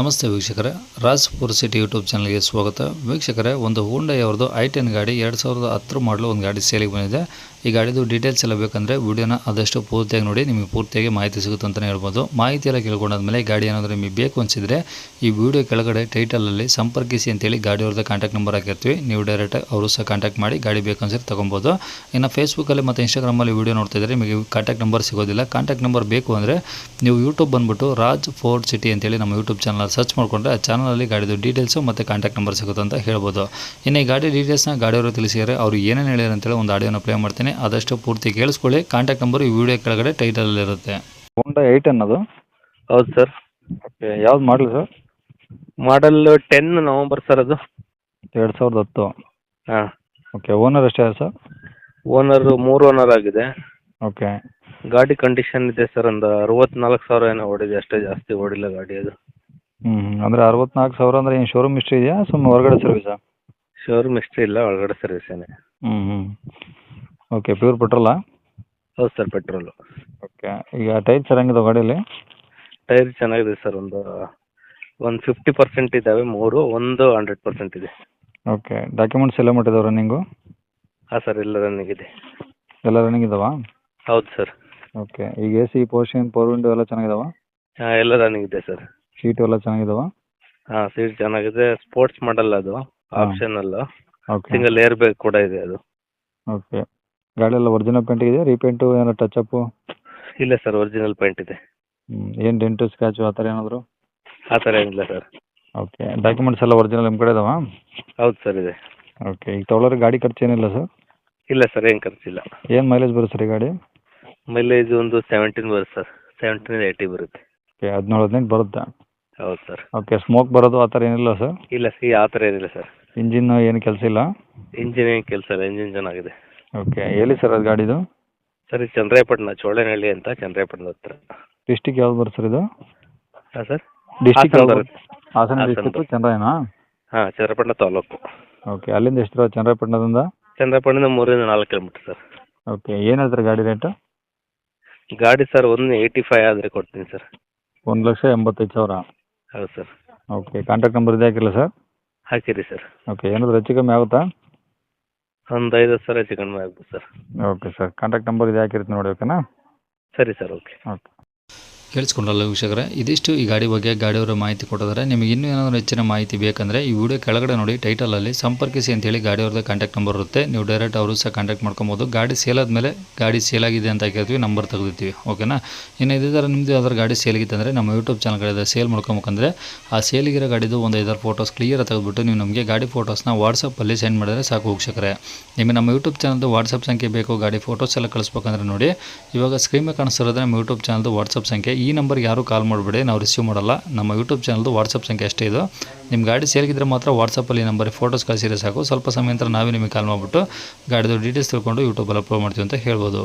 ನಮಸ್ತೆ ವೀಕ್ಷಕರೇ, Raj four city YouTube ಚಾನಲ್ಗೆ ಸ್ವಾಗತ. ವೀಕ್ಷಕರೇ, ಒಂದು ಹೋಂಡಾ ಅವ್ರದ್ದು i10 ಗಾಡಿ 2010 ಮಾಡಲು ಒಂದು ಗಾಡಿ ಸೇಲಿಗೆ ಬಂದಿದೆ. ಈ ಗಾಡಿದು ಡೀಟೇಲ್ಸ್ ಎಲ್ಲ ಬೇಕಂದರೆ ವಿಡಿಯೋನ ಆದಷ್ಟು ಪೂರ್ತಿಯಾಗಿ ನೋಡಿ, ನಿಮಗೆ ಪೂರ್ತಿಯಾಗಿ ಮಾಹಿತಿ ಸಿಗುತ್ತೆ ಅಂತಲೇ ಹೇಳ್ಬೋದು. ಮಾಹಿತಿ ಎಲ್ಲ ಕೇಳ್ಕೊಂಡಾದ್ಮೇಲೆ ಗಾಡಿ ಏನಾದರೂ ನಿಮಗೆ ಬೇಕು ಅನಿಸಿದರೆ ಈ ವಿಡಿಯೋ ಕೆಳಗಡೆ ಟೈಟಲಲ್ಲಿ ಸಂಪರ್ಕಿಸಿ ಅಂತೇಳಿ ಗಾಡಿ ಅವ್ರದ್ದು ಕಾಂಟ್ಯಾಕ್ಟ್ ನಂಬರ್ ಹಾಕಿರ್ತೀವಿ. ನೀವು ಡೈರೆಕ್ಟಾಗಿ ಅವರು ಸಹ ಕಾಂಟ್ಯಾಕ್ಟ್ ಮಾಡಿ ಗಾಡಿ ಬೇಕು ಅನ್ಸಿದ್ರೆ ತೊಗೊಬೋದು. ಇನ್ನು ಫೇಸ್ಬುಕ್ಕಲ್ಲಿ ಮತ್ತು ಇನ್ಸ್ಟಾಗ್ರಾಮಲ್ಲಿ ವಿಡಿಯೋ ನೋಡ್ತಿದ್ರೆ ನಿಮಗೆ ಕಾಂಟ್ಯಾಕ್ಟ್ ನಂಬರ್ ಸಿಗೋದಿಲ್ಲ. ಕಾಂಟ್ಯಾಕ್ಟ್ ನಂಬರ್ ಬೇಕು ಅಂದರೆ ನೀವು ಯೂಟ್ಯೂಬ್ ಬಂದುಬಿಟ್ಟು ರಾಜ್ ಫೋರ್ ಸಿಟಿ ಅಂತೇಳಿ ನಮ್ಮ ಯೂಟ್ಯೂಬ್ ಚಾನಲ್ ಸರ್ಚ್ ಮಾಡಿಕೊಂಡ್ರೆ ಆ ಚಾನಲಲ್ಲಿ ಗಾಡಿದು ಡೀಟೇಲ್ಸು ಮತ್ತು ಕಾಂಟ್ಯಾಕ್ಟ್ ನಂಬರ್ ಸಿಗುತ್ತೆ ಅಂತ ಹೇಳ್ಬೋದು. ಇನ್ನು ಈ ಗಾಡಿ ಡೀಟೇಲ್ಸ್ನ ಗಾಡಿಯವರು ತಿಳಿಸಿದರೆ ಅವರು ಏನೇನು ಹೇಳ್ಯಾರ ಅಂತೇಳಿ ಒಂದು ಆಡಿಯೋನ ಪ್ಲೇ ಮಾಡ್ತೀನಿ, ಆದಷ್ಟು ಪೂರ್ತಿ ಕೇಳಿಸ್ಕೊಳ್ಳಿ. ಕಾಂಟ್ಯಾಕ್ಟ್ ನಂಬರ್ ಈ ವಿಡಿಯೋ ಕೆಳಗಡೆ ಟೈಟಲಲ್ಲಿರುತ್ತೆ. ಹೋಂಡಾ 8 ಅದು. ಹೌದು ಸರ್. ಓಕೆ, ಯಾವ್ದು ಮಾಡಲಿ ಸರ್? ಮಾಡಲ್ 10 ನವಂಬರ್ ಸರ್ ಅದು. 2010. ಹಾಂ. ಓಕೆ, ಓನರ್ ಎಷ್ಟೇ ಸರ್? ಓನರು 3 ಓನರ್ ಆಗಿದೆ. ಓಕೆ. ಗಾಡಿ ಕಂಡೀಷನ್ ಇದೆ ಸರ್, ಒಂದು 64,000 ಏನೋ ಓಡಿದೆ ಅಷ್ಟೇ, ಜಾಸ್ತಿ ಓಡಿಲ್ಲ ಗಾಡಿ ಅದು. ಅಂದರೆ 64,000 ಅಂದರೆ ಏನು ಶೋರೂಮ್ ಹಿಸ್ಟ್ರಿ ಇದೆಯಾ ಸುಮ್ಮನೆ ಹೊರಗಡೆ ಸರ್ವಿಸಾ? ಶೋರೂಮ್ ಹಿಸ್ಟ್ರಿ ಇಲ್ಲ, ಒಳಗಡೆ ಸರ್ವಿಸೇನೆ. ಓಕೆ, ಪ್ಯೂರ್ ಪೆಟ್ರೋಲಾ? ಹೌದು ಸರ್, ಪೆಟ್ರೋಲು. ಓಕೆ, ಈಗ ಟೈರ್ ಚೆನ್ನಾಗಿದೆ ಗಾಡೀಲಿ? ಟೈರ್ ಚೆನ್ನಾಗಿದೆ ಸರ್, ಒಂದು 50% ಇದ್ದಾವೆ, 3 ಒಂದು 100% ಇದೆ. ಓಕೆ, ಡಾಕ್ಯುಮೆಂಟ್ಸ್ ಎಲ್ಲ ಮಟ್ಟಿದಾವೆ ರನ್ನಿಂಗು? ಹಾಂ ಸರ್, ಎಲ್ಲ ರನ್ನಿಂಗ್ ಇದೆ. ಎಲ್ಲ ರನ್ನಿಂಗ್ ಇದಾವಾ? ಹೌದು ಸರ್. ಓಕೆ, ಈಗ AC ಪೋರ್ಷನ್ ಪವರ್ ವಿಂಡೋ ಎಲ್ಲ ಚೆನ್ನಾಗಿದಾವಾ? ಹಾಂ, ಎಲ್ಲ ರನ್ನಿಂಗ್ ಇದೆ ಸರ್. ಸೀಟು ಎಲ್ಲ ಚೆನ್ನಾಗಿದಾವಾ? ಹಾಂ, ಸೀಟ್ ಚೆನ್ನಾಗಿದೆ. ಸ್ಪೋರ್ಟ್ಸ್ ಮಾಡಲ್ ಅದು, optional. Okay. Single air bag ಕೂಡ ಇದೆ ಅದು. ಓಕೆ, ಗಾಡಿ ಎಲ್ಲ ಒರಿಜಿನಲ್ ಪೇಂಟ್ ಇದೆಯಾ, ರೀಪೇಂಟು ಏನಾರು ಟಚಪ್ಪು? ಇಲ್ಲ ಸರ್, ಒರಿಜಿನಲ್ ಪೇಂಟ್ ಇದೆ. ಏನು ಡೆಂಟು ಸ್ಕ್ರಾಚು ಆ ಥರ ಏನಾದರೂ? ಆ ಥರ ಏನಿಲ್ಲ ಸರ್. ಓಕೆ, ಡಾಕ್ಯುಮೆಂಟ್ಸ್ ಎಲ್ಲ ಒರಿಜಿನಲ್ ನಿಮ್ಮ ಕಡೆ ಇದಾವಾ? ಹೌದು ಸರ್, ಇದೆ. ಓಕೆ, ಈಗ ತೊಗೊಳೋರು ಗಾಡಿ ಖರ್ಚು ಏನಿಲ್ಲ ಸರ್? ಇಲ್ಲ ಸರ್, ಏನು ಖರ್ಚಿಲ್ಲ. ಏನು ಮೈಲೇಜ್ ಬರುತ್ತೆ ಸರ್ ಈ ಗಾಡಿ? ಮೈಲೇಜ್ ಒಂದು 17 ಬರುತ್ತೆ ಸರ್, 17-18 ಬರುತ್ತೆ. ಓಕೆ, 17-18 ಬರುತ್ತಾ? ಹೌದು ಸರ್. ಓಕೆ, ಸ್ಮೋಕ್ ಬರೋದು ಆ ಥರ ಏನಿಲ್ಲ ಸರ್? ಇಲ್ಲ ಸಿ, ಆ ಥರ ಏನಿಲ್ಲ ಸರ್. ಇಂಜಿನ್ ಏನು ಕೆಲಸ ಇಲ್ಲ? ಇಂಜಿನ್ ಏನು ಕೆಲಸ ಇಲ್ಲ, ಇಂಜಿನ್ ಚೆನ್ನಾಗಿದೆ. ಓಕೆ, ಎಲ್ಲಿ ಸರ್ ಅದು ಗಾಡಿದು? ಸರ್, ಇದು ಚಂದ್ರಾಯಪಟ್ಟಣ, ಚೋಳನಹಳ್ಳಿ ಅಂತ, ಚಂದ್ರಾಯಪಟ್ಟಣದ ಹತ್ರ. ಡಿಸ್ಟಿಕ್ ಯಾವ್ದು ಬರುತ್ತೆ ಸರ್ ಇದು? ಹಾಂ ಸರ್, ಡಿಸ್ಟಿಕ್ ಹಾಸನ ಯಾವ್ದು? ಬರುತ್ತೆ. ಹಾಸನ ಹಾಸನ ಡಿಸ್ಟಿಕ್, ಬರುತ್ತೆ. ಚಂದ್ರಾಯನಾ? ಹಾಂ, ಚಂದ್ರಾಯಪಟ್ಟಣ ತಾಲೂಕು. ಓಕೆ, ಅಲ್ಲಿಂದ ಎಷ್ಟು ದೂರ ಚಂದ್ರಾಯಪಟ್ಟಣದಿಂದ? ಚಂದ್ರಾಯಪಟ್ಟಣದಿಂದ 3-4 ಕಿಲೋಮೀಟರ್ ಸರ್. ಓಕೆ, ಏನು ಹೇಳ್ತಾರೆ ಗಾಡಿ ರೇಟು? ಗಾಡಿ ಸರ್ 185 ಆದರೆ ಕೊಡ್ತೀನಿ ಸರ್. 1,85,000. ಹೌದು ಸರ್. ಓಕೆ, ಕಾಂಟ್ಯಾಕ್ಟ್ ನಂಬರ್ ಇದೆ ಹಾಕಿಲ್ಲ ಸರ್? ಹಾಕಿರಿ ಸರ್. ಓಕೆ, ಏನಾದರೂ ಹೆಚ್ಚು ಕಮ್ಮಿ ಆಗುತ್ತಾ? ಒಂದು 5 ಹೆಚ್ಚು ಕಡಿಮೆ ಆಗ್ಬೋದು sir. Okay sir, contact number ಇದೆ ಹಾಕಿರ್ತೀನಿ ನೋಡಿ, ಓಕೆನಾ? ಸರಿ ಸರ್, ಓಕೆ. ಓಕೆ. ಕೇಳಿಸ್ಕೊಂಡ್ರಲ್ಲ ವೀಕ್ಷಕರೇ, ಇದಿಷ್ಟು ಈ ಗಾಡಿ ಬಗ್ಗೆ ಗಾಡಿಯವರು ಮಾಹಿತಿ ಕೊಟ್ಟಿದ್ದಾರೆ. ನಿಮಗೆ ಇನ್ನೂ ಏನಾದರೂ ಹೆಚ್ಚಿನ ಮಾಹಿತಿ ಬೇಕಂದರೆ ಈ ವಿಡಿಯೋ ಕೆಳಗಡೆ ನೋಡಿ ಟೈಟಲಲ್ಲಿ ಸಂಪರ್ಕಿಸಿ ಅಂತೇಳಿ ಗಾಡಿಯವ್ರದ್ದು ಕಾಂಟ್ಯಾಕ್ಟ್ ನಂಬರ್ ಇರುತ್ತೆ. ನೀವು ಡೈರೆಕ್ಟ್ ಅವರು ಸಹ ಕಾಂಟ್ಯಾಕ್ಟ್ ಮಾಡ್ಕೊಬೋದು. ಗಾಡಿ ಸೇಲ್ ಆದಮೇಲೆ ಗಾಡಿ ಸೇಲ್ ಆಗಿದೆ ಅಂತ ಹಾಕಿರ್ತೀವಿ, ನಂಬರ್ ತೆಗೆದಿರ್ತೀವಿ, ಓಕೆನಾ? ಇನ್ನು ಇದೇ ಥರ ನಿಮ್ಮದು ಯಾವ್ದಾದ್ರು ಗಾಡಿ ಸೇಲಿಗಿತ್ತು ಅಂದರೆ ನಮ್ಮ ಯೂಟ್ಯೂಬ್ ಚಾನಲ್ಗಳಿದೆ, ಸೇಲ್ ಮಾಡ್ಕೊಬೇಕಂದ್ರೆ ಆ ಸೇಲಿಗಿರೋ ಗಾಡಿದು ಒಂದು 5-6 ಫೋಟೋಸ್ ಕ್ಲಿಯರ್ ತೆಗೆದುಬಿಟ್ಟು ನೀವು ನಮಗೆ ಗಾಡಿ ಫೋಟೋಸ್ನ ವಾಟ್ಸಪ್ಪಲ್ಲಿ ಸೆಂಡ್ ಮಾಡಿದ್ರೆ ಸಾಕು ವೀಕ್ಷಕರೇ. ನಿಮಗೆ ನಮ್ಮ ಯೂಟ್ಯೂಬ್ ಚಾನಲ್ದು ವಾಟ್ಸಪ್ ಸಂಖ್ಯೆ ಬೇಕು, ಗಾಡಿ ಫೋಟೋಸ್ ಎಲ್ಲ ಕಳಿಸ್ಬೇಕಂದ್ರೆ ನೋಡಿ, ಇವಾಗ ಸ್ಕ್ರೀನ್ ಮೇಲೆ ಕಾಣಿಸ್ತಿರೋದ್ರೆ ನಮ್ಮ ಯೂಟ್ಯೂಬ್ ಚಾನಲ್ದು ವಾಟ್ಸಪ್ ಸಂಖ್ಯೆ. ಈ ನಂಬರ್ಗೆ ಯಾರು ಕಾಲ್ ಮಾಡಬೇಡಿ, ನಾವು ರಿಸೀವ್ ಮಾಡಲ್ಲ. ನಮ್ಮ ಯೂಟ್ಯೂಬ್ ಚಾನಲ್ದು ವಾಟ್ಸಪ್ ಸಂಖ್ಯೆ ಅಷ್ಟೇ ಇದು. ನಿಮ್ಮ ಗಾಡಿ ಸೇಲ್ಗಿದ್ರೆ ಮಾತ್ರ ವಾಟ್ಸಪ್ಪಲ್ಲಿ ನಂಬರಿಗೆ ಫೋಟೋಸ್ ಕಳಿಸಿದ್ರೆ ಸಾಕು. ಸ್ವಲ್ಪ ಸಮಯ ನಂತರ ನಾವೇ ನಿಮಗೆ ಕಾಲ್ ಮಾಡಿಬಿಟ್ಟು ಗಾಡಿದು ಡೀಟೇಲ್ಸ್ ತಿಳ್ಕೊಂಡು ಯೂಟ್ಯೂಬಲ್ಲಿ ಅಪ್ಲೋಡ್ ಮಾಡ್ತೀವಿ ಅಂತ ಹೇಳ್ಬೋದು.